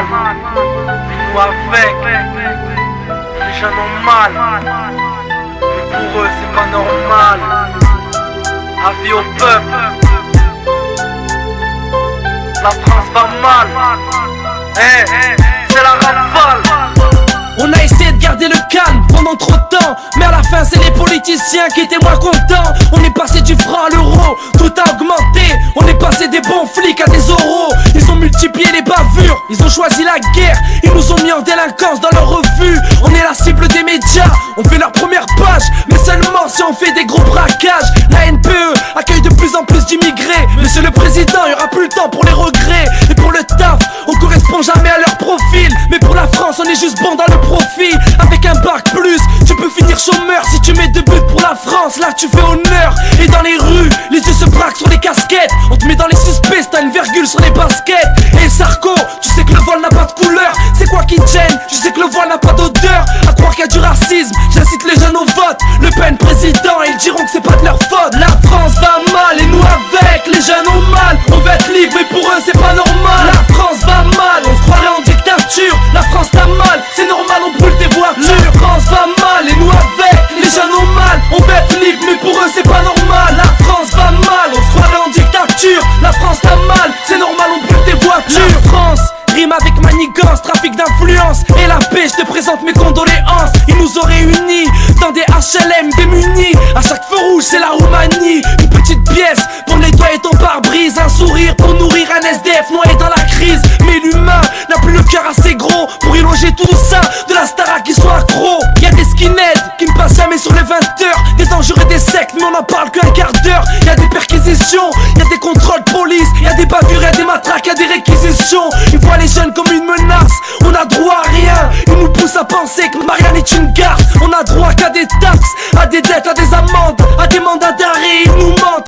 mal, nous avec. Les jeunes ont mal, mais pour eux c'est pas normal. Avis au peuple, la France va mal. C'est la rafale. On a essayé de garder le calme pendant trop de temps, mais à la fin c'est les politiciens qui étaient moins contents. On est passé du franc à l'euro, tout a augmenté. On est passé des bons flics à des oraux. Ils ont multiplié les bavures, ils ont choisi la guerre. Ils nous ont mis en délinquance dans leurs revues. On est la cible des médias, on fait leur première page, mais seulement si on fait des gros braquages. La NPE accueille de plus en plus d'immigrés. Monsieur le président, il y aura plus le temps pour les regrets. Et pour le taf, on correspond jamais à leur profil. Mais pour la France, on est juste bon dans le profit. Avec un bac plus, tu peux finir chômeur. Si tu mets 2 buts pour la France, là tu fais honneur. Et dans les rues, les yeux se braquent sur les casquettes. On te met dans les suspects, t'as une virgule sur les baskets. Et Sarko, tu sais que le vol n'a pas de couleur. C'est quoi qui te gêne? Tu sais que le voile n'a pas d'odeur. À croire qu'il y a du racisme, j'incite les jeunes au vote. Le Pen président, ils diront que c'est pas de leur faute. La France va mal et nous avec. Les jeunes ont mal, on veut être libre mais pour eux c'est pas normal. La France va mal, on se croirait en dictature. La France t'a mal, c'est normal, on brûle tes voitures. La France va mal et nous avec. Les jeunes ont mal, on veut être libre mais pour eux c'est pas normal. La France va mal, on se croirait en dictature. La France t'a mal, c'est normal, on brûle tes voitures. La France rime avec manigance, trafic d'influence et la paix, je te présente mes condoléances. Ils nous ont réunis dans des HLM démunis. À chaque feu rouge c'est la Roumanie. Une petite pièce pour nettoyer ton pare-brise. Un sourire pour nourrir un SDF noyé dans la crise. Mais l'humain n'a plus le cœur assez gros pour y loger tout ça. De la Starac qui sont accros. Y'a des skinheads qui ne passent jamais sur les 20 heures. Des dangereux et des sectes mais on en parle qu'un quart d'heure. Y'a des perquisitions, y'a des contrôles police. Y'a des bavures, y'a des matraques, y'a des réquisitions. Ils voient les jeunes comme une menace. On a droit à rien, ils nous poussent à penser que Marianne est une garce. On a droit qu'à des taxes, à des dettes, à des amendes, à des mandats d'arrêt. Ils nous mentent,